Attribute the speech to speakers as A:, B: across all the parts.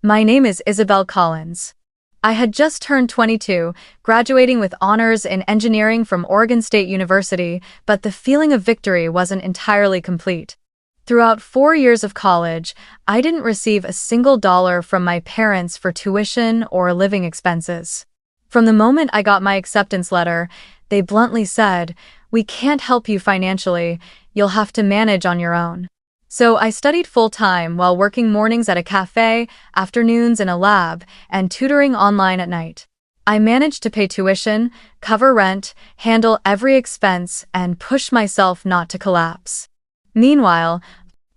A: My name is Isabelle Collins. I had just turned 22, graduating with honors in engineering from Oregon State University, but the feeling of victory wasn't entirely complete. Throughout 4 years of college, I didn't receive a single dollar from my parents for tuition or living expenses. From the moment I got my acceptance letter, they bluntly said, "We can't help you financially, you'll have to manage on your own." So I studied full-time while working mornings at a cafe, afternoons in a lab, and tutoring online at night. I managed to pay tuition, cover rent, handle every expense, and push myself not to collapse. Meanwhile,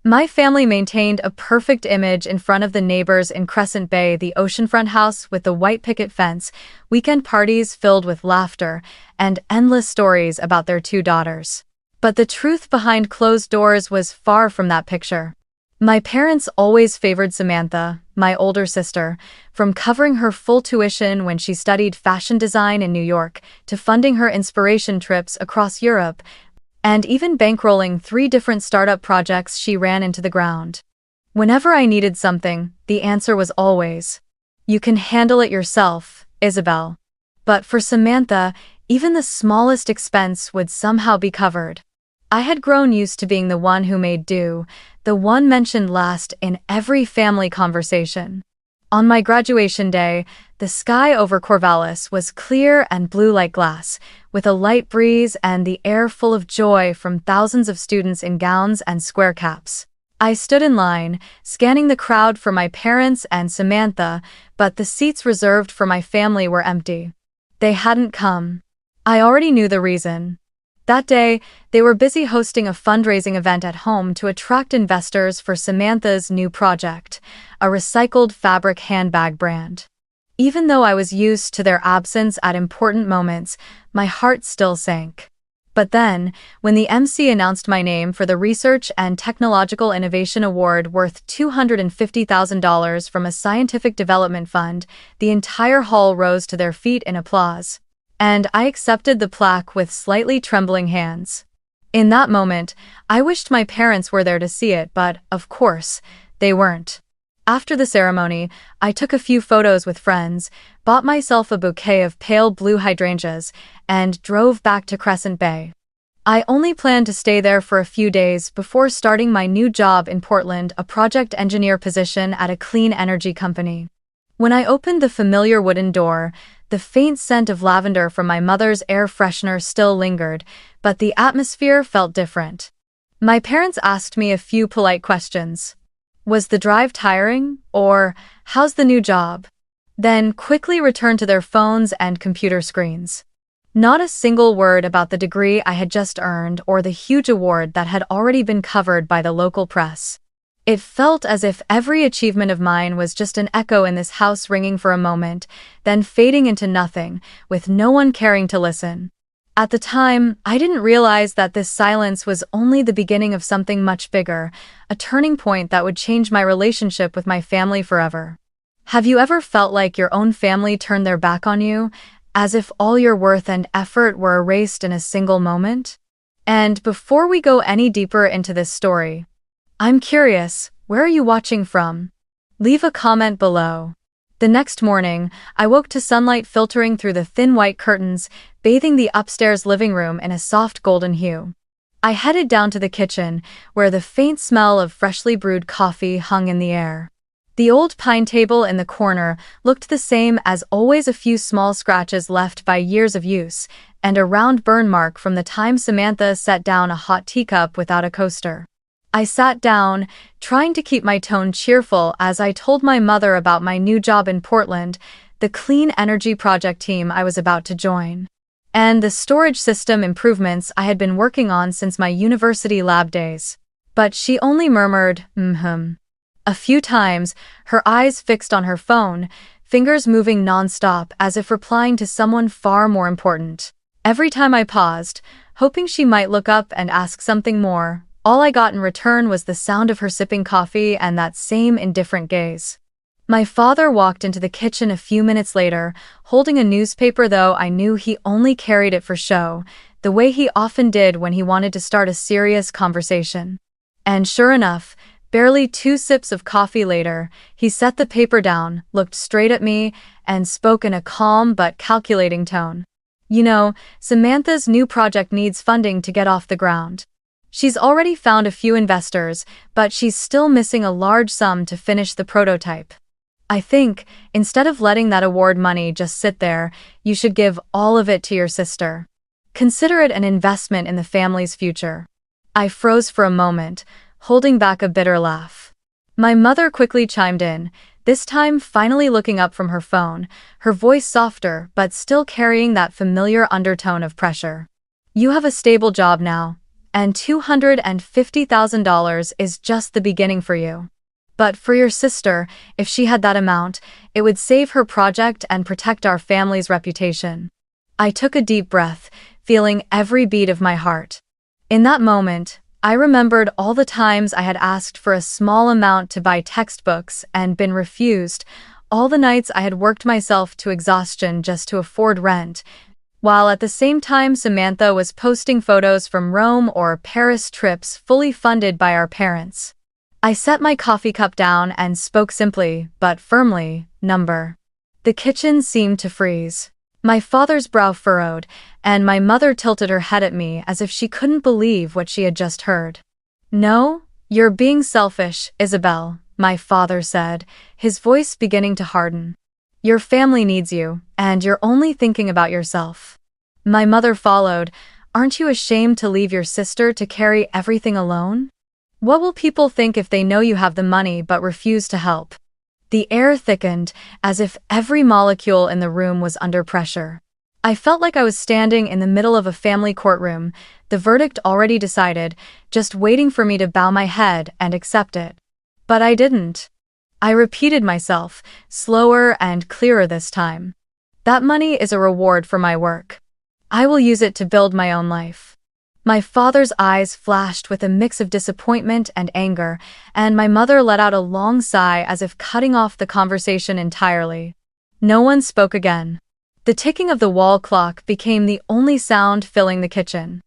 A: my family maintained a perfect image in front of the neighbors in Crescent Bay, the oceanfront house with the white picket fence, weekend parties filled with laughter, and endless stories about their 2 daughters. But the truth behind closed doors was far from that picture. My parents always favored Samantha, my older sister, from covering her full tuition when she studied fashion design in New York, to funding her inspiration trips across Europe, and even bankrolling 3 different startup projects she ran into the ground. Whenever I needed something, the answer was always, "You can handle it yourself, Isabelle." But for Samantha, even the smallest expense would somehow be covered. I had grown used to being the one who made do, the one mentioned last in every family conversation. On my graduation day, the sky over Corvallis was clear and blue like glass, with a light breeze and the air full of joy from thousands of students in gowns and square caps. I stood in line, scanning the crowd for my parents and Samantha, but the seats reserved for my family were empty. They hadn't come. I already knew the reason. That day, they were busy hosting a fundraising event at home to attract investors for Samantha's new project, a recycled fabric handbag brand. Even though I was used to their absence at important moments, my heart still sank. But then, when the MC announced my name for the Research and Technological Innovation Award worth $250,000 from a scientific development fund, the entire hall rose to their feet in applause. And I accepted the plaque with slightly trembling hands. In that moment, I wished my parents were there to see it, but, of course, they weren't. After the ceremony, I took a few photos with friends, bought myself a bouquet of pale blue hydrangeas, and drove back to Crescent Bay. I only planned to stay there for a few days before starting my new job in Portland, a project engineer position at a clean energy company. When I opened the familiar wooden door, the faint scent of lavender from my mother's air freshener still lingered, but the atmosphere felt different. My parents asked me a few polite questions. Was the drive tiring? Or, how's the new job? Then quickly returned to their phones and computer screens. Not a single word about the degree I had just earned or the huge award that had already been covered by the local press. It felt as if every achievement of mine was just an echo in this house, ringing for a moment, then fading into nothing, with no one caring to listen. At the time, I didn't realize that this silence was only the beginning of something much bigger, a turning point that would change my relationship with my family forever. Have you ever felt like your own family turned their back on you, as if all your worth and effort were erased in a single moment? And before we go any deeper into this story, I'm curious, where are you watching from? Leave a comment below. The next morning, I woke to sunlight filtering through the thin white curtains, bathing the upstairs living room in a soft golden hue. I headed down to the kitchen, where the faint smell of freshly brewed coffee hung in the air. The old pine table in the corner looked the same as always, a few small scratches left by years of use, and a round burn mark from the time Samantha set down a hot teacup without a coaster. I sat down, trying to keep my tone cheerful as I told my mother about my new job in Portland, the clean energy project team I was about to join, and the storage system improvements I had been working on since my university lab days. But she only murmured, a few times, her eyes fixed on her phone, fingers moving non-stop as if replying to someone far more important. Every time I paused, hoping she might look up and ask something more, all I got in return was the sound of her sipping coffee and that same indifferent gaze. My father walked into the kitchen a few minutes later, holding a newspaper, though I knew he only carried it for show, the way he often did when he wanted to start a serious conversation. And sure enough, Barely 2 sips of coffee later, he set the paper down, looked straight at me, and spoke in a calm but calculating tone. You know, Samantha's new project needs funding to get off the ground. She's already found a few investors, but she's still missing a large sum to finish the prototype. I think, instead of letting that award money just sit there, you should give all of it to your sister. Consider it an investment in the family's future. I froze for a moment, holding back a bitter laugh. My mother quickly chimed in, this time finally looking up from her phone, her voice softer but still carrying that familiar undertone of pressure. You have a stable job now, and $250,000 is just the beginning for you. But for your sister, if she had that amount, it would save her project and protect our family's reputation. I took a deep breath, feeling every beat of my heart. In that moment, I remembered all the times I had asked for a small amount to buy textbooks and been refused, all the nights I had worked myself to exhaustion just to afford rent, while at the same time Samantha was posting photos from Rome or Paris trips fully funded by our parents. I set my coffee cup down and spoke simply, but firmly, number. The kitchen seemed to freeze. My father's brow furrowed, and my mother tilted her head at me as if she couldn't believe what she had just heard. No, you're being selfish, Isabelle, my father said, his voice beginning to harden. Your family needs you, and you're only thinking about yourself. My mother followed, aren't you ashamed to leave your sister to carry everything alone? What will people think if they know you have the money but refuse to help? The air thickened, as if every molecule in the room was under pressure. I felt like I was standing in the middle of a family courtroom, the verdict already decided, just waiting for me to bow my head and accept it. But I didn't. I repeated myself, slower and clearer this time. That money is a reward for my work. I will use it to build my own life. My father's eyes flashed with a mix of disappointment and anger, and my mother let out a long sigh as if cutting off the conversation entirely. No one spoke again. The ticking of the wall clock became the only sound filling the kitchen.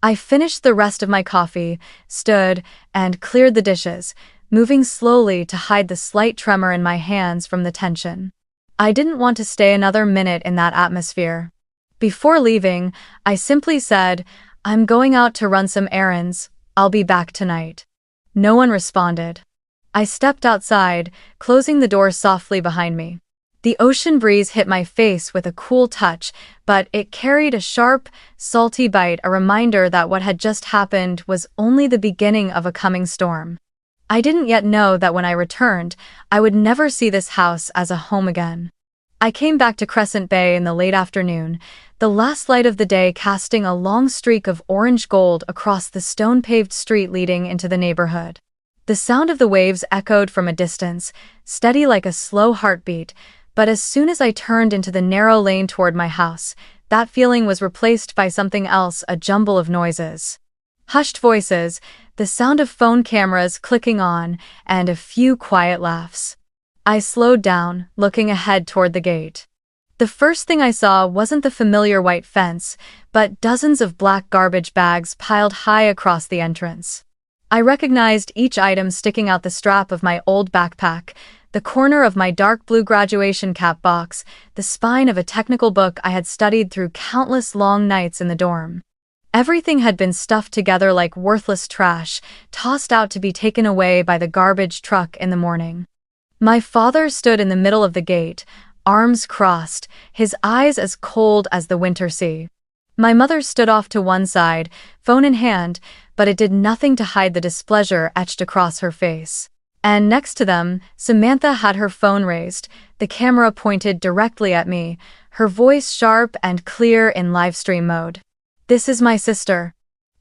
A: I finished the rest of my coffee, stood, and cleared the dishes, moving slowly to hide the slight tremor in my hands from the tension. I didn't want to stay another minute in that atmosphere. Before leaving, I simply said, I'm going out to run some errands, I'll be back tonight. No one responded. I stepped outside, closing the door softly behind me. The ocean breeze hit my face with a cool touch, but it carried a sharp, salty bite, a reminder that what had just happened was only the beginning of a coming storm. I didn't yet know that when I returned, I would never see this house as a home again. I came back to Crescent Bay in the late afternoon, the last light of the day casting a long streak of orange gold across the stone-paved street leading into the neighborhood. The sound of the waves echoed from a distance, steady like a slow heartbeat, but as soon as I turned into the narrow lane toward my house, that feeling was replaced by something else, a jumble of noises. Hushed voices, the sound of phone cameras clicking on, and a few quiet laughs. I slowed down, looking ahead toward the gate. The first thing I saw wasn't the familiar white fence, but dozens of black garbage bags piled high across the entrance. I recognized each item sticking out the strap of my old backpack, the corner of my dark blue graduation cap box, the spine of a technical book I had studied through countless long nights in the dorm. Everything had been stuffed together like worthless trash, tossed out to be taken away by the garbage truck in the morning. My father stood in the middle of the gate, arms crossed, his eyes as cold as the winter sea. My mother stood off to one side, phone in hand, but it did nothing to hide the displeasure etched across her face. And next to them, Samantha had her phone raised, the camera pointed directly at me, her voice sharp and clear in livestream mode. This is my sister,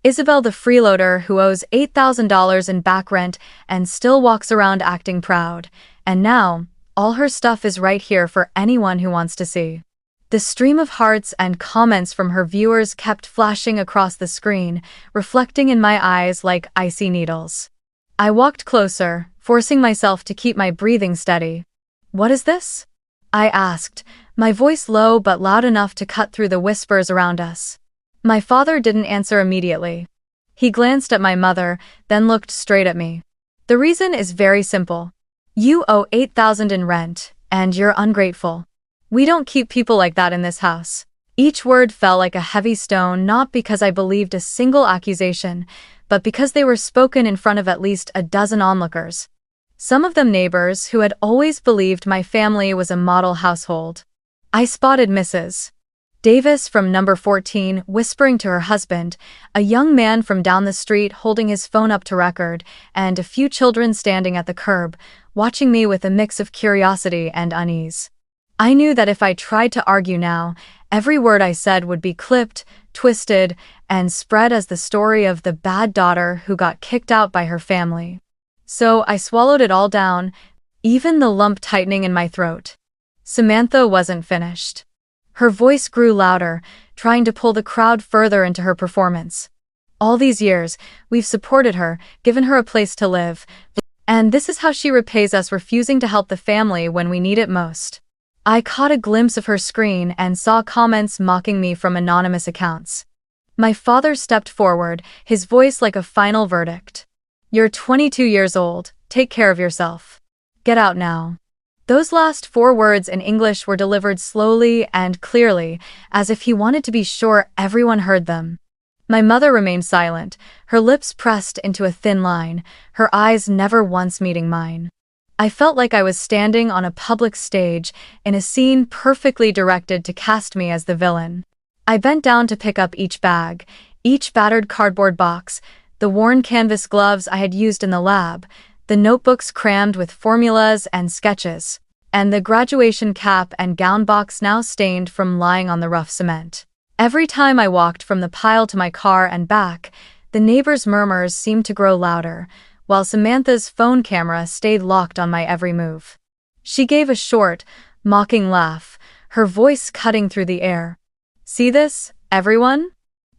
A: Isabelle, the freeloader who owes $8,000 in back rent and still walks around acting proud. And now, all her stuff is right here for anyone who wants to see. The stream of hearts and comments from her viewers kept flashing across the screen, reflecting in my eyes like icy needles. I walked closer, forcing myself to keep my breathing steady. What is this? I asked, my voice low but loud enough to cut through the whispers around us. My father didn't answer immediately. He glanced at my mother, then looked straight at me. The reason is very simple. You owe $8,000 in rent, and you're ungrateful. We don't keep people like that in this house. Each word fell like a heavy stone, not because I believed a single accusation, but because they were spoken in front of at least a dozen onlookers. Some of them neighbors who had always believed my family was a model household. I spotted Mrs. Davis from number 14 whispering to her husband, a young man from down the street holding his phone up to record, and a few children standing at the curb, watching me with a mix of curiosity and unease. I knew that if I tried to argue now, every word I said would be clipped, twisted, and spread as the story of the bad daughter who got kicked out by her family. So I swallowed it all down, even the lump tightening in my throat. Samantha wasn't finished. Her voice grew louder, trying to pull the crowd further into her performance. All these years, we've supported her, given her a place to live, and this is how she repays us, refusing to help the family when we need it most. I caught a glimpse of her screen and saw comments mocking me from anonymous accounts. My father stepped forward, his voice like a final verdict. "You're 22 years old, take care of yourself. Get out now." Those last 4 words in English were delivered slowly and clearly, as if he wanted to be sure everyone heard them. My mother remained silent, her lips pressed into a thin line, her eyes never once meeting mine. I felt like I was standing on a public stage in a scene perfectly directed to cast me as the villain. I bent down to pick up each bag, each battered cardboard box, the worn canvas gloves I had used in the lab, the notebooks crammed with formulas and sketches, and the graduation cap and gown box now stained from lying on the rough cement. Every time I walked from the pile to my car and back, the neighbors' murmurs seemed to grow louder, while Samantha's phone camera stayed locked on my every move. She gave a short, mocking laugh, her voice cutting through the air. "See this, everyone?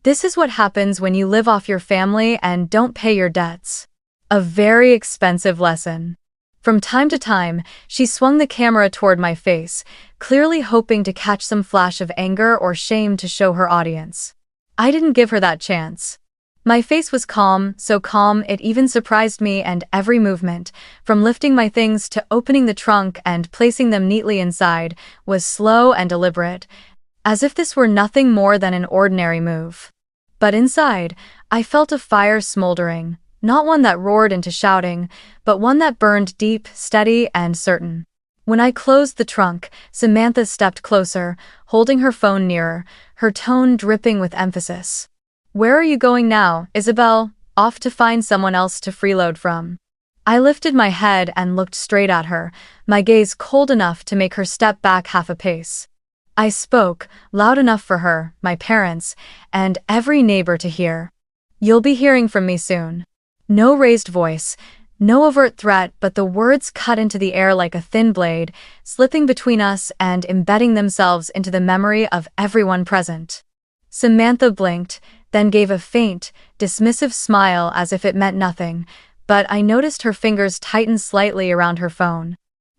A: This is what happens when you live off your family and don't pay your debts." A very expensive lesson. From time to time, she swung the camera toward my face, clearly hoping to catch some flash of anger or shame to show her audience. I didn't give her that chance. My face was calm, so calm it even surprised me, and every movement, from lifting my things to opening the trunk and placing them neatly inside, was slow and deliberate, as if this were nothing more than an ordinary move. But inside, I felt a fire smoldering, not one that roared into shouting, but one that burned deep, steady, and certain. When I closed the trunk, Samantha stepped closer, holding her phone nearer, her tone dripping with emphasis. "Where are you going now, Isabelle? Off to find someone else to freeload from?" I lifted my head and looked straight at her, my gaze cold enough to make her step back half a pace. I spoke, loud enough for her, my parents, and every neighbor to hear. "You'll be hearing from me soon." No raised voice, no overt threat, but the words cut into the air like a thin blade, slipping between us and embedding themselves into the memory of everyone present. Samantha blinked, then gave a faint, dismissive smile as if it meant nothing, but I noticed her fingers tighten slightly around her phone.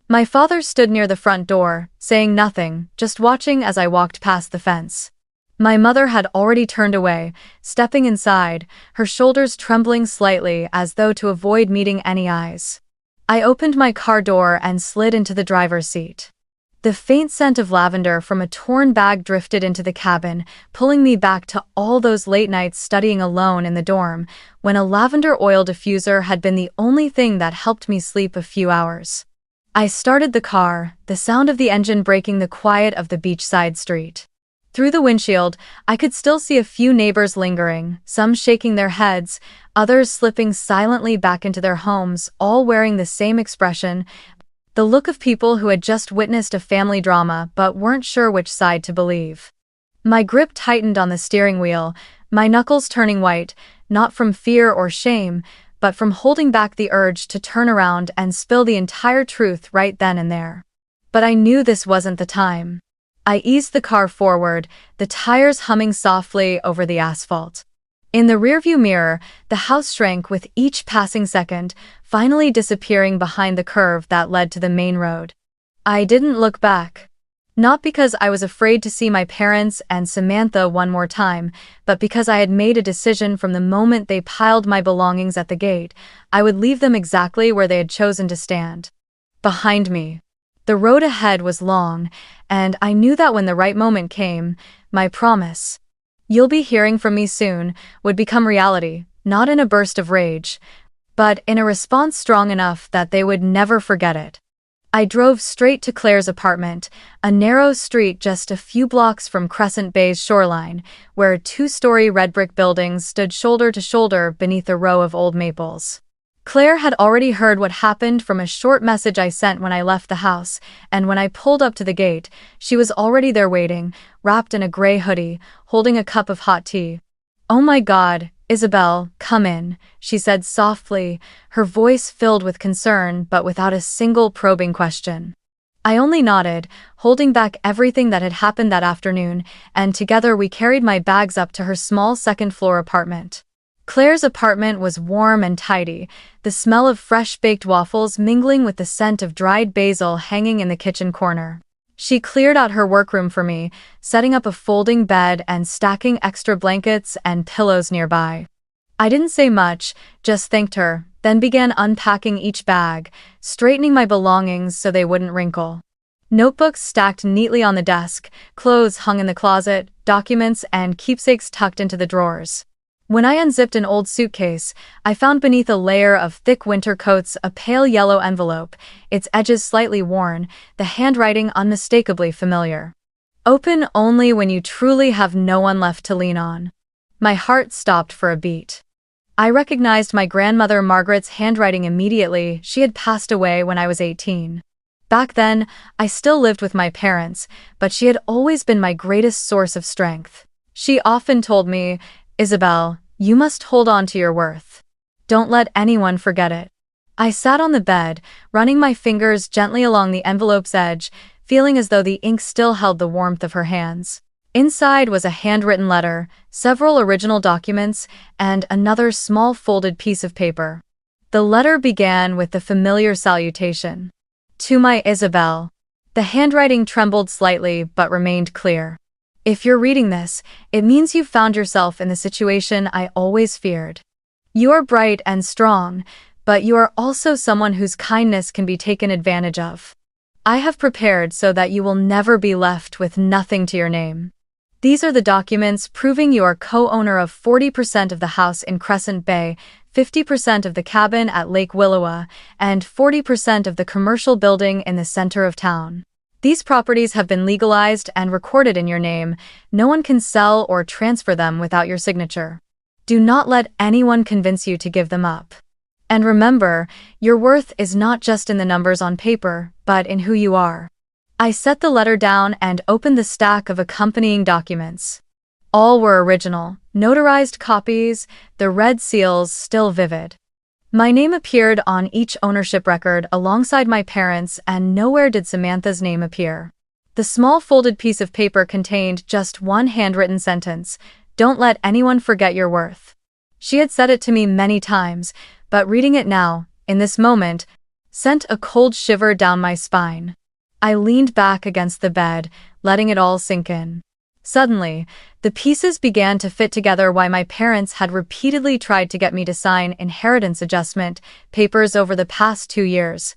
A: My father stood near the front door, saying nothing, just watching as I walked past the fence. My mother had already turned away, stepping inside, her shoulders trembling slightly as though to avoid meeting any eyes. I opened my car door and slid into the driver's seat. The faint scent of lavender from a torn bag drifted into the cabin, pulling me back to all those late nights studying alone in the dorm, when a lavender oil diffuser had been the only thing that helped me sleep a few hours. I started the car, the sound of the engine breaking the quiet of the beachside street. Through the windshield, I could still see a few neighbors lingering, some shaking their heads, others slipping silently back into their homes, all wearing the same expression, the look of people who had just witnessed a family drama but weren't sure which side to believe. My grip tightened on the steering wheel, my knuckles turning white, not from fear or shame, but from holding back the urge to turn around and spill the entire truth right then and there. But I knew this wasn't the time. I eased the car forward, the tires humming softly over the asphalt. In the rearview mirror, the house shrank with each passing second, finally disappearing behind the curve that led to the main road. I didn't look back. Not because I was afraid to see my parents and Samantha one more time, but because I had made a decision from the moment they piled my belongings at the gate. I would leave them exactly where they had chosen to stand. Behind me. The road ahead was long, and I knew that when the right moment came, my promise, "You'll be hearing from me soon," would become reality, not in a burst of rage, but in a response strong enough that they would never forget it. I drove straight to Claire's apartment, a narrow street just a few blocks from Crescent Bay's shoreline, where two-story red brick buildings stood shoulder to shoulder beneath a row of old maples. Claire had already heard what happened from a short message I sent when I left the house, and when I pulled up to the gate, she was already there waiting, wrapped in a gray hoodie, holding a cup of hot tea. "Oh my God, Isabelle, come in," she said softly, her voice filled with concern but without a single probing question. I only nodded, holding back everything that had happened that afternoon, and together we carried my bags up to her small second-floor apartment. Claire's apartment was warm and tidy, the smell of fresh-baked waffles mingling with the scent of dried basil hanging in the kitchen corner. She cleared out her workroom for me, setting up a folding bed and stacking extra blankets and pillows nearby. I didn't say much, just thanked her, then began unpacking each bag, straightening my belongings so they wouldn't wrinkle. Notebooks stacked neatly on the desk, clothes hung in the closet, documents and keepsakes tucked into the drawers. When I unzipped an old suitcase, I found beneath a layer of thick winter coats a pale yellow envelope, its edges slightly worn, the handwriting unmistakably familiar. "Open only when you truly have no one left to lean on." My heart stopped for a beat. I recognized my grandmother Margaret's handwriting immediately. She had passed away when I was 18. Back then, I still lived with my parents, but she had always been my greatest source of strength. She often told me, "Isabelle, you must hold on to your worth. Don't let anyone forget it." I sat on the bed, running my fingers gently along the envelope's edge, feeling as though the ink still held the warmth of her hands. Inside was a handwritten letter, several original documents, and another small folded piece of paper. The letter began with the familiar salutation. "To my Isabelle." The handwriting trembled slightly but remained clear. "If you're reading this, it means you've found yourself in the situation I always feared. You are bright and strong, but you are also someone whose kindness can be taken advantage of. I have prepared so that you will never be left with nothing to your name. These are the documents proving you are co-owner of 40% of the house in Crescent Bay, 50% of the cabin at Lake Willowa, and 40% of the commercial building in the center of town. These properties have been legalized and recorded in your name. No one can sell or transfer them without your signature. Do not let anyone convince you to give them up. And remember, your worth is not just in the numbers on paper, but in who you are." I set the letter down and opened the stack of accompanying documents. All were original, notarized copies, the red seals still vivid. My name appeared on each ownership record alongside my parents', and nowhere did Samantha's name appear. The small folded piece of paper contained just one handwritten sentence: "Don't let anyone forget your worth." She had said it to me many times, but reading it now, in this moment, sent a cold shiver down my spine. I leaned back against the bed, letting it all sink in. Suddenly, the pieces began to fit together why my parents had repeatedly tried to get me to sign inheritance adjustment papers over the past 2 years.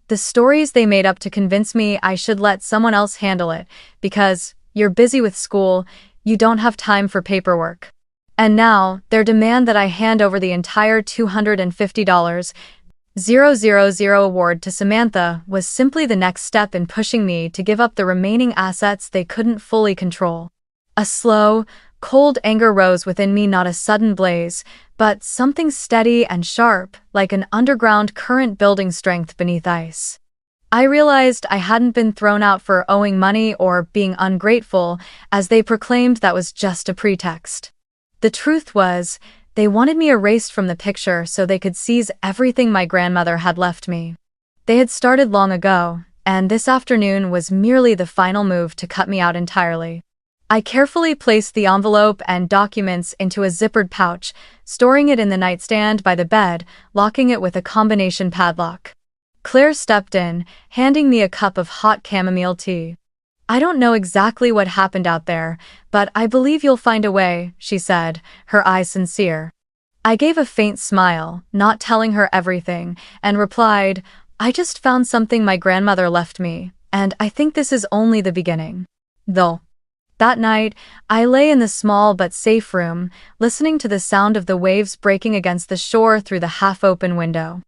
A: The stories they made up to convince me I should let someone else handle it, because you're busy with school, you don't have time for paperwork. And now, their demand that I hand over the entire $250,000 award to Samantha was simply the next step in pushing me to give up the remaining assets they couldn't fully control. A slow, cold anger rose within me, not a sudden blaze, but something steady and sharp, like an underground current building strength beneath ice. I realized I hadn't been thrown out for owing money or being ungrateful, as they proclaimed that was just a pretext. The truth was, they wanted me erased from the picture so they could seize everything my grandmother had left me. They had started long ago, and this afternoon was merely the final move to cut me out entirely. I carefully placed the envelope and documents into a zippered pouch, storing it in the nightstand by the bed, locking it with a combination padlock. Claire stepped in, handing me a cup of hot chamomile tea. I don't know exactly what happened out there, but I believe you'll find a way, she said, her eyes sincere. I gave a faint smile, not telling her everything, and replied, I just found something my grandmother left me, and I think this is only the beginning. Though. That night, I lay in the small but safe room, listening to the sound of the waves breaking against the shore through the half-open window.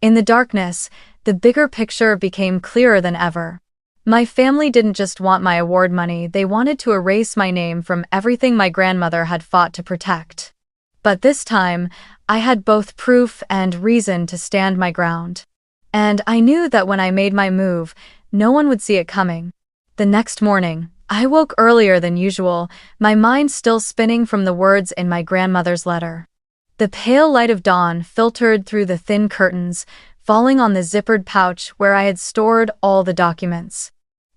A: In the darkness, the bigger picture became clearer than ever. My family didn't just want my award money, they wanted to erase my name from everything my grandmother had fought to protect. But this time, I had both proof and reason to stand my ground. And I knew that when I made my move, no one would see it coming. The next morning, I woke earlier than usual, my mind still spinning from the words in my grandmother's letter. The pale light of dawn filtered through the thin curtains, falling on the zippered pouch where I had stored all the documents.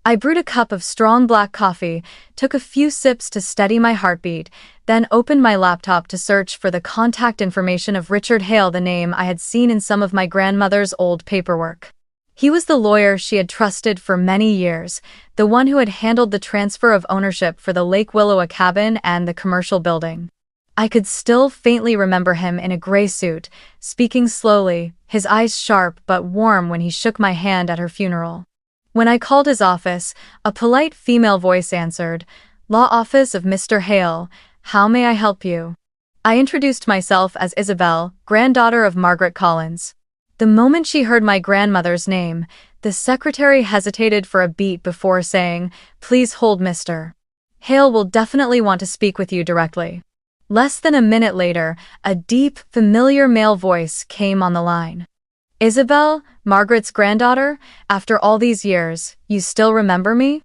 A: I brewed a cup of strong black coffee, took a few sips to steady my heartbeat, then opened my laptop to search for the contact information of Richard Hale, the name I had seen in some of my grandmother's old paperwork. He was the lawyer she had trusted for many years, the one who had handled the transfer of ownership for the Lake Willowa cabin and the commercial building. I could still faintly remember him in a gray suit, speaking slowly, his eyes sharp but warm when he shook my hand at her funeral. When I called his office, a polite female voice answered, "Law Office of Mr. Hale, how may I help you?" I introduced myself as Isabelle, granddaughter of Margaret Collins. The moment she heard my grandmother's name, the secretary hesitated for a beat before saying, "Please hold, Mr. Hale will definitely want to speak with you directly." Less than a minute later, a deep, familiar male voice came on the line. "Isabelle, Margaret's granddaughter, after all these years, you still remember me?"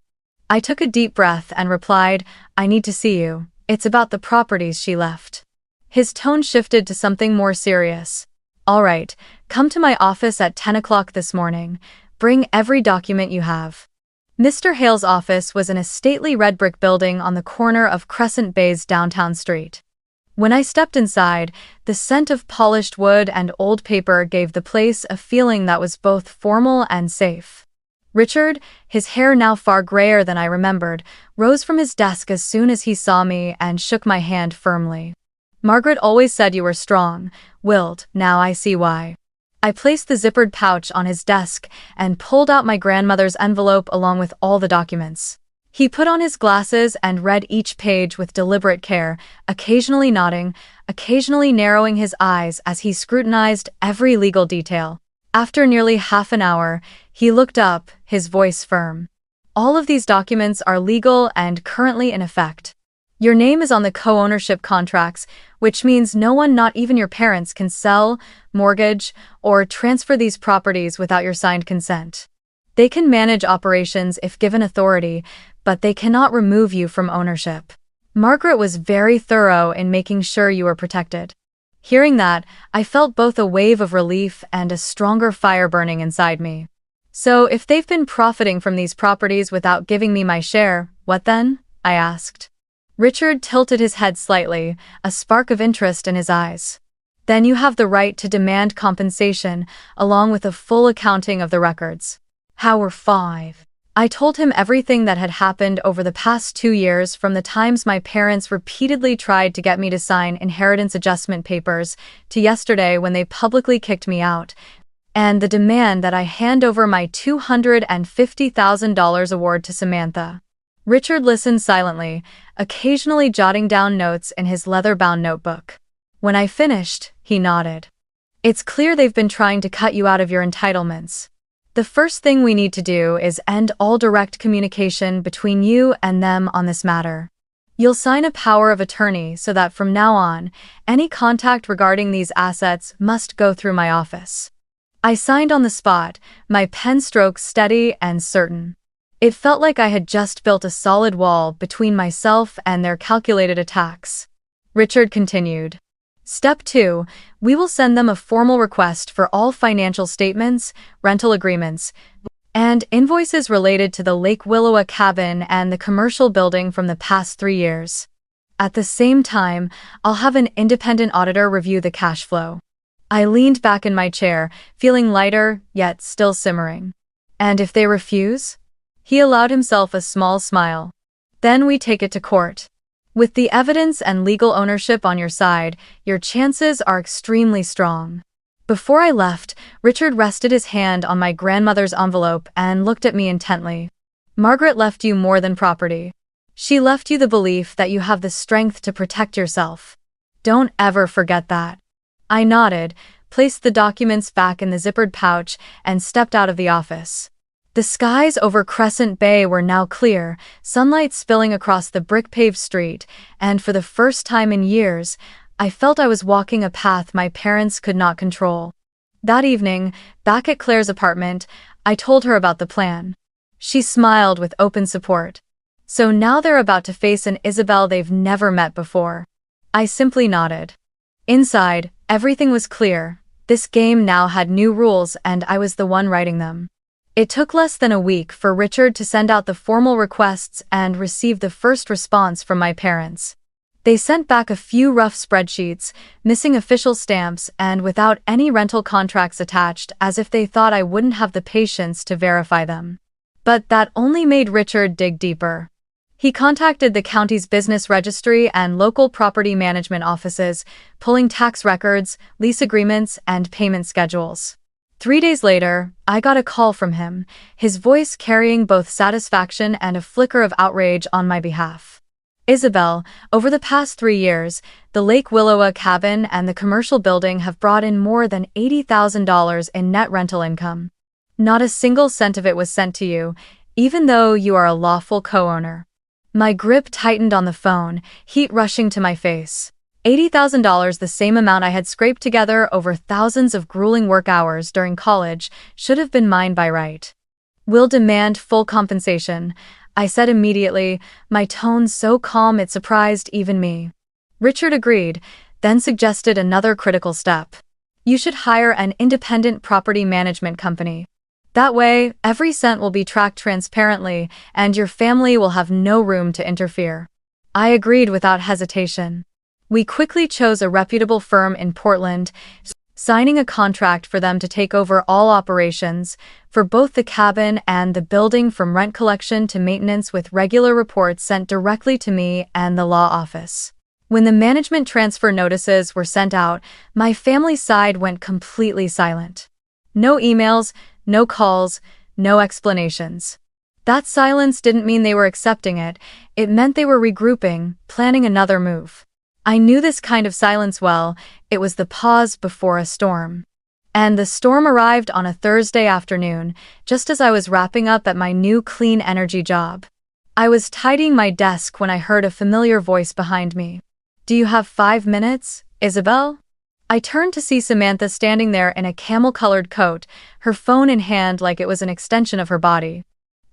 A: I took a deep breath and replied, "I need to see you. It's about the properties she left." His tone shifted to something more serious. "All right, come to my office at 10 o'clock this morning. Bring every document you have." Mr. Hale's office was in a stately red brick building on the corner of Crescent Bay's downtown street. When I stepped inside, the scent of polished wood and old paper gave the place a feeling that was both formal and safe. Richard, his hair now far grayer than I remembered, rose from his desk as soon as he saw me and shook my hand firmly. "Margaret always said you were strong-willed, now I see why." I placed the zippered pouch on his desk and pulled out my grandmother's envelope along with all the documents. He put on his glasses and read each page with deliberate care, occasionally nodding, occasionally narrowing his eyes as he scrutinized every legal detail. After nearly half an hour, he looked up, his voice firm. "All of these documents are legal and currently in effect. Your name is on the co-ownership contracts, which means no one, not even your parents, can sell, mortgage, or transfer these properties without your signed consent. They can manage operations if given authority, but they cannot remove you from ownership." Margaret was very thorough in making sure you were protected. Hearing that, I felt both a wave of relief and a stronger fire burning inside me. "So if they've been profiting from these properties without giving me my share, what then?" I asked. Richard tilted his head slightly, a spark of interest in his eyes. "Then you have the right to demand compensation, along with a full accounting of the records." How were 5? I told him everything that had happened over the past 2 years, from the times my parents repeatedly tried to get me to sign inheritance adjustment papers, to yesterday when they publicly kicked me out, and the demand that I hand over my $250,000 award to Samantha. Richard listened silently, occasionally jotting down notes in his leather-bound notebook. When I finished, he nodded. "It's clear they've been trying to cut you out of your entitlements. The first thing we need to do is end all direct communication between you and them on this matter. You'll sign a power of attorney so that from now on, any contact regarding these assets must go through my office." I signed on the spot, my pen strokes steady and certain. It felt like I had just built a solid wall between myself and their calculated attacks. Richard continued. "Step 2, we will send them a formal request for all financial statements, rental agreements, and invoices related to the Lake Willowa cabin and the commercial building from the past 3 years. At the same time, I'll have an independent auditor review the cash flow." I leaned back in my chair, feeling lighter, yet still simmering. "And if they refuse?" He allowed himself a small smile. Then we take it to court. With the evidence and legal ownership on your side, your chances are extremely strong. Before I left, Richard rested his hand on my grandmother's envelope and looked at me intently. Margaret left you more than property. She left you the belief that you have the strength to protect yourself. Don't ever forget that. I nodded, placed the documents back in the zippered pouch, and stepped out of the office. The skies over Crescent Bay were now clear, sunlight spilling across the brick-paved street, and for the first time in years, I felt I was walking a path my parents could not control. That evening, back at Claire's apartment, I told her about the plan. She smiled with open support. So now they're about to face an Isabelle they've never met before. I simply nodded. Inside, everything was clear. This game now had new rules and I was the one writing them. It took less than a week for Richard to send out the formal requests and receive the first response from my parents. They sent back a few rough spreadsheets, missing official stamps and without any rental contracts attached, as if they thought I wouldn't have the patience to verify them. But that only made Richard dig deeper. He contacted the county's business registry and local property management offices, pulling tax records, lease agreements, and payment schedules. 3 days later, I got a call from him, his voice carrying both satisfaction and a flicker of outrage on my behalf. Isabelle, over the past 3 years, the Lake Willowa cabin and the commercial building have brought in more than $80,000 in net rental income. Not a single cent of it was sent to you, even though you are a lawful co-owner. My grip tightened on the phone, heat rushing to my face. $80,000, the same amount I had scraped together over thousands of grueling work hours during college, should have been mine by right. We'll demand full compensation, I said immediately, my tone so calm it surprised even me. Richard agreed, then suggested another critical step. You should hire an independent property management company. That way, every cent will be tracked transparently, and your family will have no room to interfere. I agreed without hesitation. We quickly chose a reputable firm in Portland, signing a contract for them to take over all operations, for both the cabin and the building, from rent collection to maintenance, with regular reports sent directly to me and the law office. When the management transfer notices were sent out, my family side went completely silent. No emails, no calls, no explanations. That silence didn't mean they were accepting it, it meant they were regrouping, planning another move. I knew this kind of silence well, it was the pause before a storm. And the storm arrived on a Thursday afternoon, just as I was wrapping up at my new clean energy job. I was tidying my desk when I heard a familiar voice behind me. Do you have 5 minutes, Isabelle? I turned to see Samantha standing there in a camel-colored coat, her phone in hand like it was an extension of her body.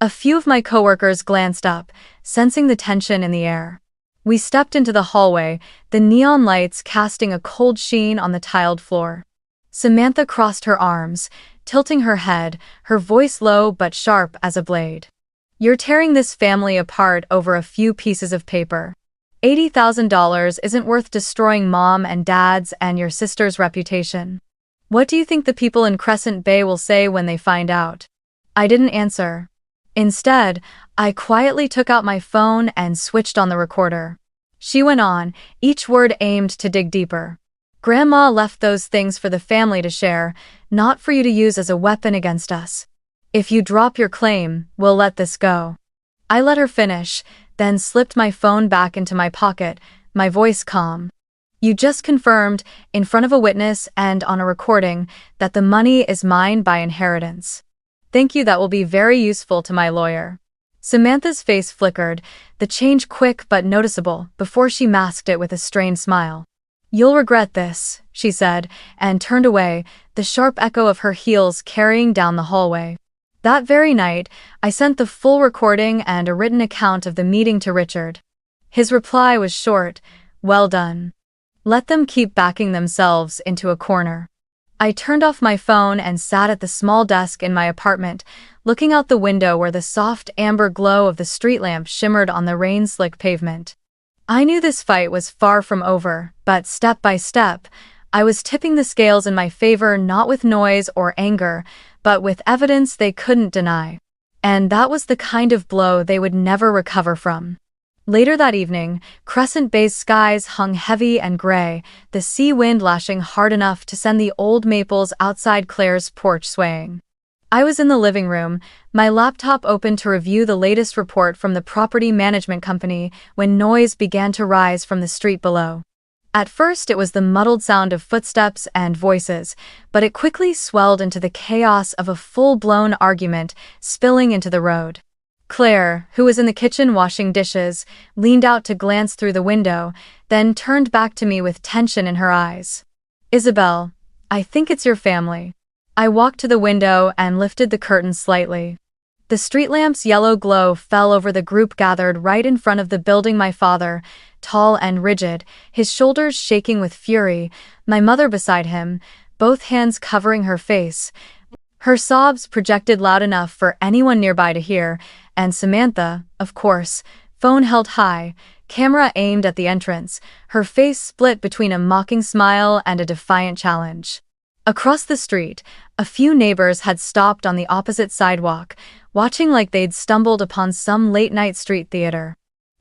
A: A few of my coworkers glanced up, sensing the tension in the air. We stepped into the hallway, the neon lights casting a cold sheen on the tiled floor. Samantha crossed her arms, tilting her head, her voice low but sharp as a blade. You're tearing this family apart over a few pieces of paper. $80,000 isn't worth destroying Mom and Dad's and your sister's reputation. What do you think the people in Crescent Bay will say when they find out? I didn't answer. Instead, I quietly took out my phone and switched on the recorder. She went on, each word aimed to dig deeper. Grandma left those things for the family to share, not for you to use as a weapon against us. If you drop your claim, we'll let this go. I let her finish, then slipped my phone back into my pocket, my voice calm. You just confirmed, in front of a witness and on a recording, that the money is mine by inheritance. Thank you, that will be very useful to my lawyer. Samantha's face flickered, the change quick but noticeable, before she masked it with a strained smile. You'll regret this, she said, and turned away, the sharp echo of her heels carrying down the hallway. That very night, I sent the full recording and a written account of the meeting to Richard. His reply was short, well done. Let them keep backing themselves into a corner. I turned off my phone and sat at the small desk in my apartment, looking out the window where the soft amber glow of the street lamp shimmered on the rain-slick pavement. I knew this fight was far from over, but step by step, I was tipping the scales in my favor, not with noise or anger, but with evidence they couldn't deny. And that was the kind of blow they would never recover from. Later that evening, Crescent Bay's skies hung heavy and gray, the sea wind lashing hard enough to send the old maples outside Claire's porch swaying. I was in the living room, my laptop open to review the latest report from the property management company when noise began to rise from the street below. At first it was the muddled sound of footsteps and voices, but it quickly swelled into the chaos of a full-blown argument spilling into the road. Claire, who was in the kitchen washing dishes, leaned out to glance through the window, then turned back to me with tension in her eyes. "Isabelle, I think it's your family." I walked to the window and lifted the curtain slightly. The street lamp's yellow glow fell over the group gathered right in front of the building. My father, tall and rigid, his shoulders shaking with fury, my mother beside him, both hands covering her face. Her sobs projected loud enough for anyone nearby to hear, and Samantha, of course, phone held high, camera aimed at the entrance, her face split between a mocking smile and a defiant challenge. Across the street, a few neighbors had stopped on the opposite sidewalk, watching like they'd stumbled upon some late-night street theater.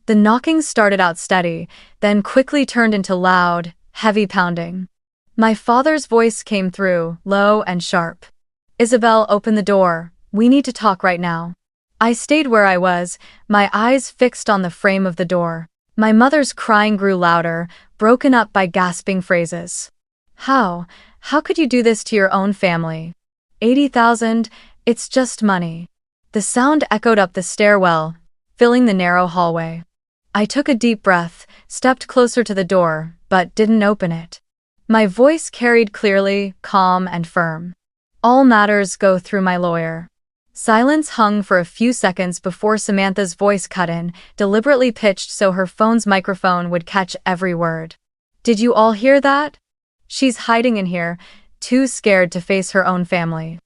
A: The knocking started out steady, then quickly turned into loud, heavy pounding. My father's voice came through, low and sharp. "Isabelle, open the door. We need to talk right now." I stayed where I was, my eyes fixed on the frame of the door. My mother's crying grew louder, broken up by gasping phrases. How could you do this to your own family? 80,000, it's just money." The sound echoed up the stairwell, filling the narrow hallway. I took a deep breath, stepped closer to the door, but didn't open it. My voice carried clearly, calm and firm. "All matters go through my lawyer." Silence hung for a few seconds before Samantha's voice cut in, deliberately pitched so her phone's microphone would catch every word. "Did you all hear that? She's hiding in here, too scared to face her own family.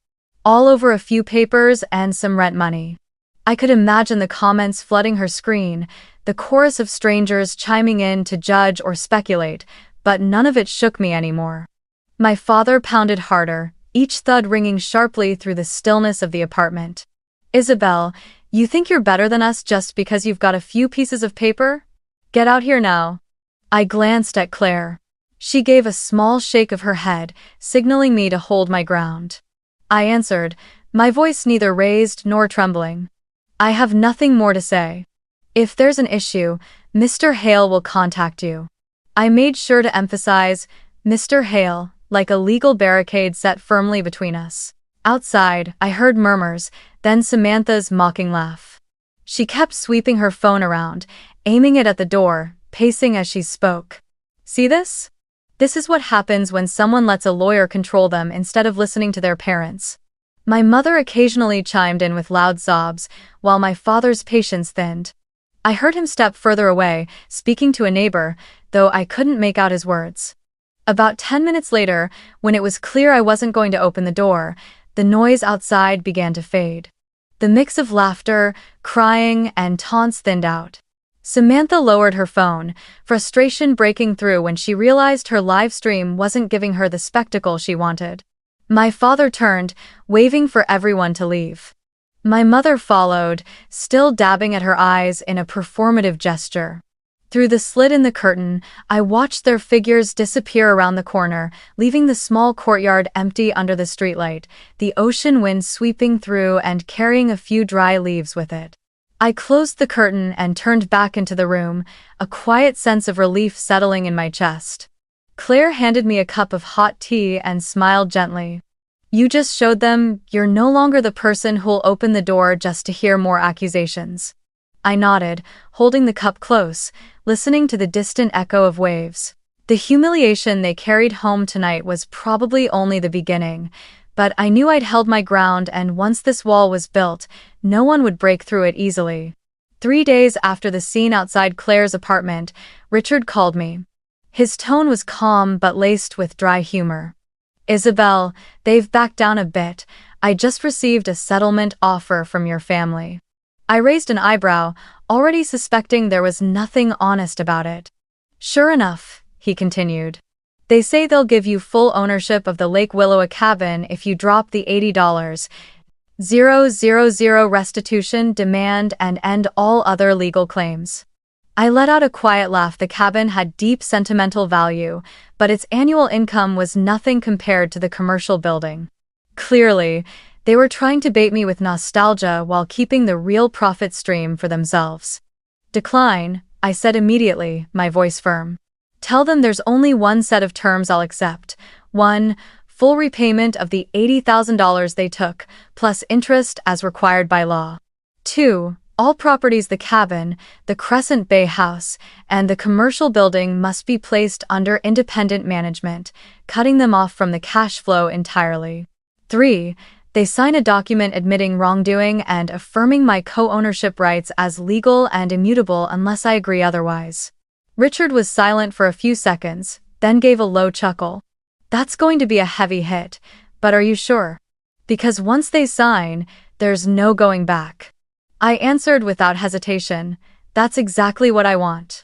A: All over a few papers and some rent money." I could imagine the comments flooding her screen, the chorus of strangers chiming in to judge or speculate, but none of it shook me anymore. My father pounded harder, each thud ringing sharply through the stillness of the apartment. "Isabelle, you think you're better than us just because you've got a few pieces of paper? Get out here now." I glanced at Claire. She gave a small shake of her head, signaling me to hold my ground. I answered, my voice neither raised nor trembling. "I have nothing more to say. If there's an issue, Mr. Hale will contact you." I made sure to emphasize, Mr. Hale, like a legal barricade set firmly between us. Outside, I heard murmurs, then Samantha's mocking laugh. She kept sweeping her phone around, aiming it at the door, pacing as she spoke. "See this? This is what happens when someone lets a lawyer control them instead of listening to their parents." My mother occasionally chimed in with loud sobs, while my father's patience thinned. I heard him step further away, speaking to a neighbor, though I couldn't make out his words. About 10 minutes later, when it was clear I wasn't going to open the door, the noise outside began to fade. The mix of laughter, crying, and taunts thinned out. Samantha lowered her phone, frustration breaking through when she realized her live stream wasn't giving her the spectacle she wanted. My father turned, waving for everyone to leave. My mother followed, still dabbing at her eyes in a performative gesture. Through the slit in the curtain, I watched their figures disappear around the corner, leaving the small courtyard empty under the streetlight, the ocean wind sweeping through and carrying a few dry leaves with it. I closed the curtain and turned back into the room, a quiet sense of relief settling in my chest. Claire handed me a cup of hot tea and smiled gently. "You just showed them you're no longer the person who'll open the door just to hear more accusations." I nodded, holding the cup close, listening to the distant echo of waves. The humiliation they carried home tonight was probably only the beginning, but I knew I'd held my ground, and once this wall was built, no one would break through it easily. 3 days after the scene outside Claire's apartment, Richard called me. His tone was calm but laced with dry humor. "Isabelle, they've backed down a bit. I just received a settlement offer from your family." I raised an eyebrow, already suspecting there was nothing honest about it. "Sure enough," he continued. "They say they'll give you full ownership of the Lake Willowa cabin if you drop the $80. 000 restitution, demand, and end all other legal claims. I let out a quiet laugh. The cabin had deep sentimental value, but its annual income was nothing compared to the commercial building. Clearly, they were trying to bait me with nostalgia while keeping the real profit stream for themselves. Decline, I said immediately, my voice firm. Tell them there's only one set of terms I'll accept. 1. Full repayment of the $80,000 they took, plus interest as required by law. 2. All properties, the cabin, the Crescent Bay house, and the commercial building must be placed under independent management, cutting them off from the cash flow entirely. 3. They sign a document admitting wrongdoing and affirming my co-ownership rights as legal and immutable unless I agree otherwise. Richard was silent for a few seconds, then gave a low chuckle. That's going to be a heavy hit, but are you sure? Because once they sign, there's no going back. I answered without hesitation, that's exactly what I want.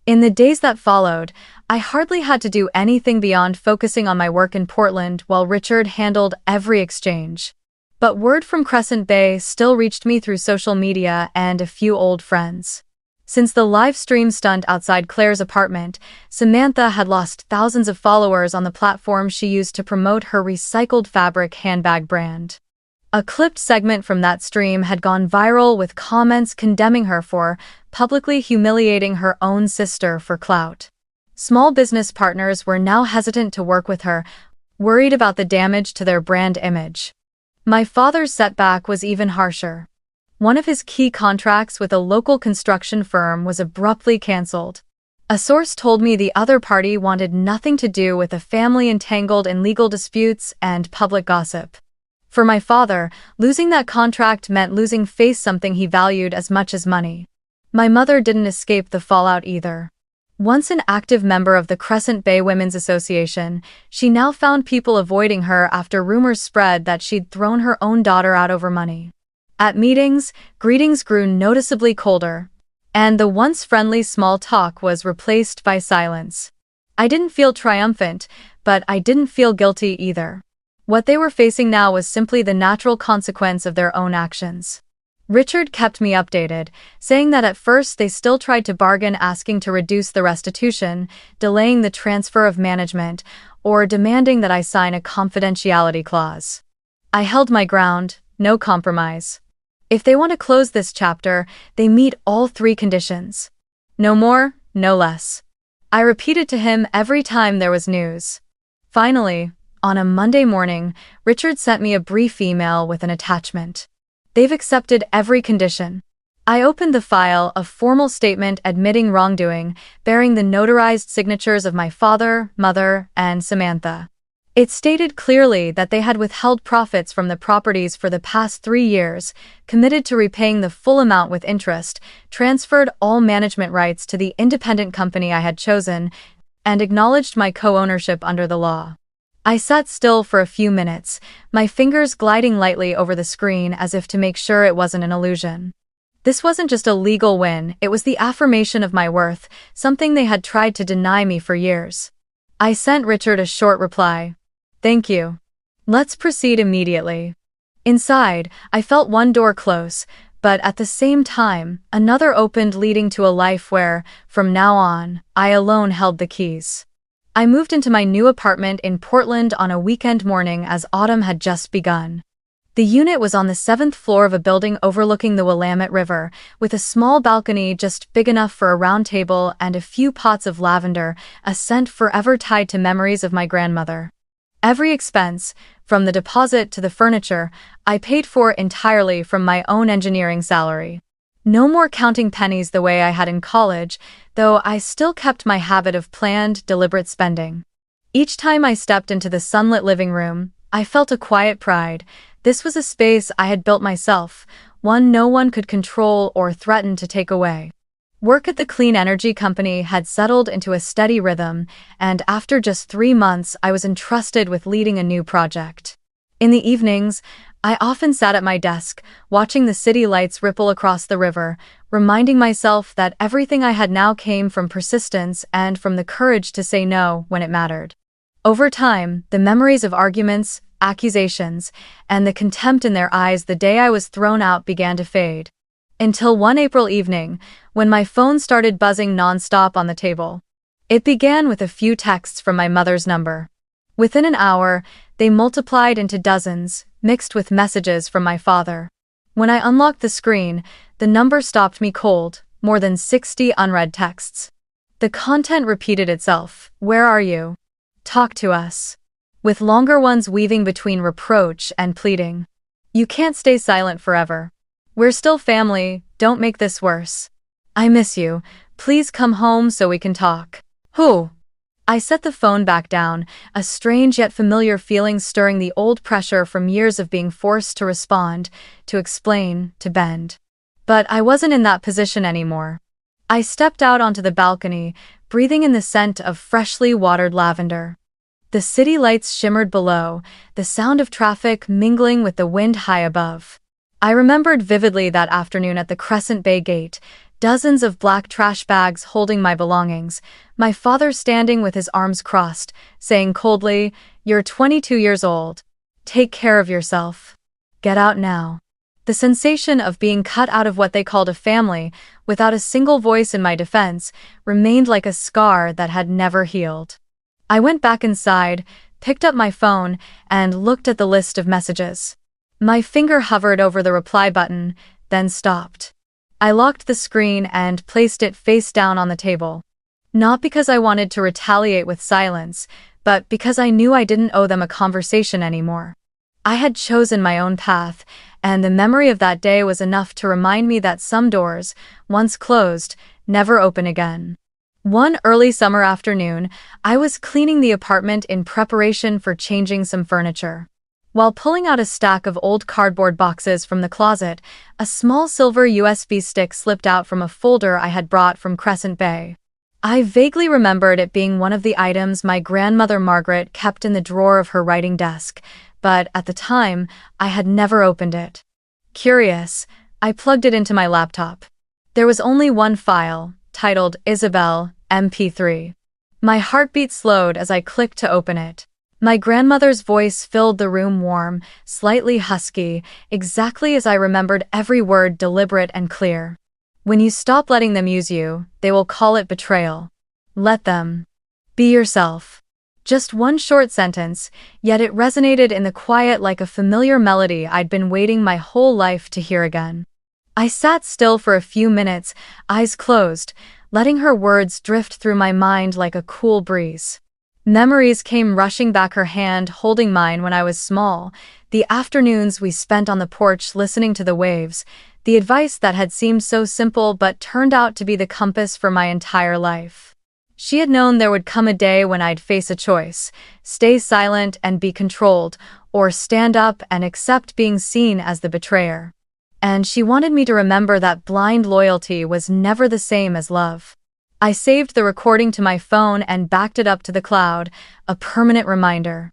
A: In the days that followed, I hardly had to do anything beyond focusing on my work in Portland while Richard handled every exchange. But word from Crescent Bay still reached me through social media and a few old friends. Since the live stream stunt outside Claire's apartment, Samantha had lost thousands of followers on the platform she used to promote her recycled fabric handbag brand. A clipped segment from that stream had gone viral with comments condemning her for publicly humiliating her own sister for clout. Small business partners were now hesitant to work with her, worried about the damage to their brand image. My father's setback was even harsher. One of his key contracts with a local construction firm was abruptly cancelled. A source told me the other party wanted nothing to do with a family entangled in legal disputes and public gossip. For my father, losing that contract meant losing face, something he valued as much as money. My mother didn't escape the fallout either. Once an active member of the Crescent Bay Women's Association, she now found people avoiding her after rumors spread that she'd thrown her own daughter out over money. At meetings, greetings grew noticeably colder, and the once friendly small talk was replaced by silence. I didn't feel triumphant, but I didn't feel guilty either. What they were facing now was simply the natural consequence of their own actions. Richard kept me updated, saying that at first they still tried to bargain, asking to reduce the restitution, delaying the transfer of management, or demanding that I sign a confidentiality clause. I held my ground, no compromise. If they want to close this chapter, they meet all 3 conditions. No more, no less. I repeated to him every time there was news. Finally, on a Monday morning, Richard sent me a brief email with an attachment. They've accepted every condition. I opened the file, a formal statement admitting wrongdoing, bearing the notarized signatures of my father, mother, and Samantha. It stated clearly that they had withheld profits from the properties for the past 3 years, committed to repaying the full amount with interest, transferred all management rights to the independent company I had chosen, and acknowledged my co-ownership under the law. I sat still for a few minutes, my fingers gliding lightly over the screen as if to make sure it wasn't an illusion. This wasn't just a legal win, it was the affirmation of my worth, something they had tried to deny me for years. I sent Richard a short reply. Thank you. Let's proceed immediately. Inside, I felt one door close, but at the same time, another opened, leading to a life where, from now on, I alone held the keys. I moved into my new apartment in Portland on a weekend morning as autumn had just begun. The unit was on the 7th floor of a building overlooking the Willamette River, with a small balcony just big enough for a round table and a few pots of lavender, a scent forever tied to memories of my grandmother. Every expense, from the deposit to the furniture, I paid for entirely from my own engineering salary. No more counting pennies the way I had in college, though I still kept my habit of planned, deliberate spending. Each time I stepped into the sunlit living room, I felt a quiet pride. This was a space I had built myself, one no one could control or threaten to take away. Work at the clean energy company had settled into a steady rhythm, and after just 3 months I was entrusted with leading a new project. In the evenings, I often sat at my desk, watching the city lights ripple across the river, reminding myself that everything I had now came from persistence and from the courage to say no when it mattered. Over time, the memories of arguments, accusations, and the contempt in their eyes the day I was thrown out began to fade. Until one April evening, when my phone started buzzing nonstop on the table. It began with a few texts from my mother's number. Within an hour, they multiplied into dozens, mixed with messages from my father. When I unlocked the screen, the number stopped me cold, more than 60 unread texts. The content repeated itself. Where are you? Talk to us. With longer ones weaving between reproach and pleading. You can't stay silent forever. We're still family, don't make this worse. I miss you, please come home so we can talk. Who? I set the phone back down, a strange yet familiar feeling stirring the old pressure from years of being forced to respond, to explain, to bend. But I wasn't in that position anymore. I stepped out onto the balcony, breathing in the scent of freshly watered lavender. The city lights shimmered below, the sound of traffic mingling with the wind high above. I remembered vividly that afternoon at the Crescent Bay gate, dozens of black trash bags holding my belongings, my father standing with his arms crossed, saying coldly, "You're 22 years old. Take care of yourself. Get out now." The sensation of being cut out of what they called a family, without a single voice in my defense, remained like a scar that had never healed. I went back inside, picked up my phone, and looked at the list of messages. My finger hovered over the reply button, then stopped. I locked the screen and placed it face down on the table. Not because I wanted to retaliate with silence, but because I knew I didn't owe them a conversation anymore. I had chosen my own path, and the memory of that day was enough to remind me that some doors, once closed, never open again. One early summer afternoon, I was cleaning the apartment in preparation for changing some furniture. While pulling out a stack of old cardboard boxes from the closet, a small silver USB stick slipped out from a folder I had brought from Crescent Bay. I vaguely remembered it being one of the items my grandmother Margaret kept in the drawer of her writing desk, but at the time, I had never opened it. Curious, I plugged it into my laptop. There was only one file, titled Isabelle, MP3. My heartbeat slowed as I clicked to open it. My grandmother's voice filled the room warm, slightly husky, exactly as I remembered every word deliberate and clear. When you stop letting them use you, they will call it betrayal. Let them. Be yourself. Just one short sentence, yet it resonated in the quiet like a familiar melody I'd been waiting my whole life to hear again. I sat still for a few minutes, eyes closed, letting her words drift through my mind like a cool breeze. Memories came rushing back, her hand holding mine when I was small, the afternoons we spent on the porch listening to the waves, the advice that had seemed so simple but turned out to be the compass for my entire life. She had known there would come a day when I'd face a choice, stay silent and be controlled, or stand up and accept being seen as the betrayer. And she wanted me to remember that blind loyalty was never the same as love. I saved the recording to my phone and backed it up to the cloud, a permanent reminder.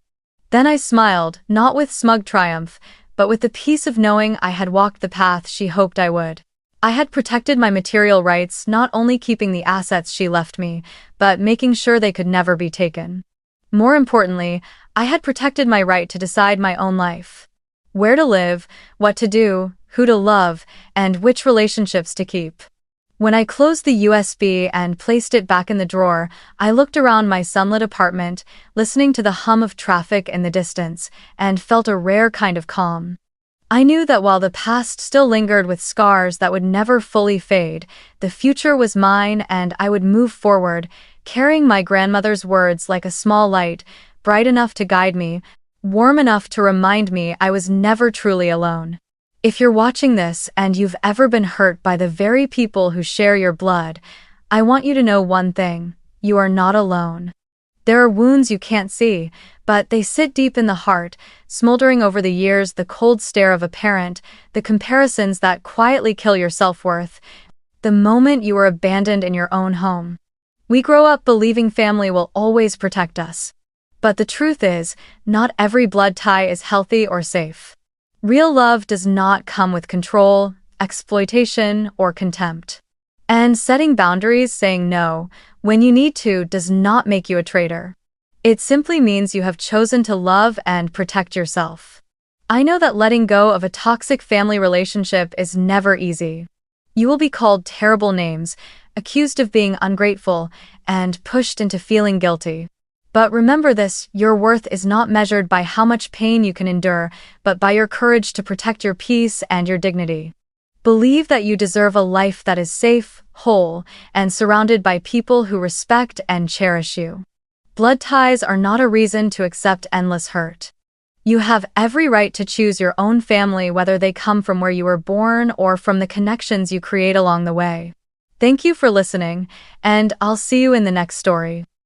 A: Then I smiled, not with smug triumph, but with the peace of knowing I had walked the path she hoped I would. I had protected my material rights, not only keeping the assets she left me, but making sure they could never be taken. More importantly, I had protected my right to decide my own life. Where to live, what to do, who to love, and which relationships to keep. When I closed the USB and placed it back in the drawer, I looked around my sunlit apartment, listening to the hum of traffic in the distance, and felt a rare kind of calm. I knew that while the past still lingered with scars that would never fully fade, the future was mine and I would move forward, carrying my grandmother's words like a small light, bright enough to guide me, warm enough to remind me I was never truly alone. If you're watching this and you've ever been hurt by the very people who share your blood, I want you to know one thing: you are not alone. There are wounds you can't see, but they sit deep in the heart, smoldering over the years, the cold stare of a parent, the comparisons that quietly kill your self-worth, the moment you were abandoned in your own home. We grow up believing family will always protect us. But the truth is, not every blood tie is healthy or safe. Real love does not come with control, exploitation, or contempt. And setting boundaries, saying no when you need to, does not make you a traitor. It simply means you have chosen to love and protect yourself. I know that letting go of a toxic family relationship is never easy. You will be called terrible names, accused of being ungrateful, and pushed into feeling guilty. But remember this, your worth is not measured by how much pain you can endure, but by your courage to protect your peace and your dignity. Believe that you deserve a life that is safe, whole, and surrounded by people who respect and cherish you. Blood ties are not a reason to accept endless hurt. You have every right to choose your own family, whether they come from where you were born or from the connections you create along the way. Thank you for listening, and I'll see you in the next story.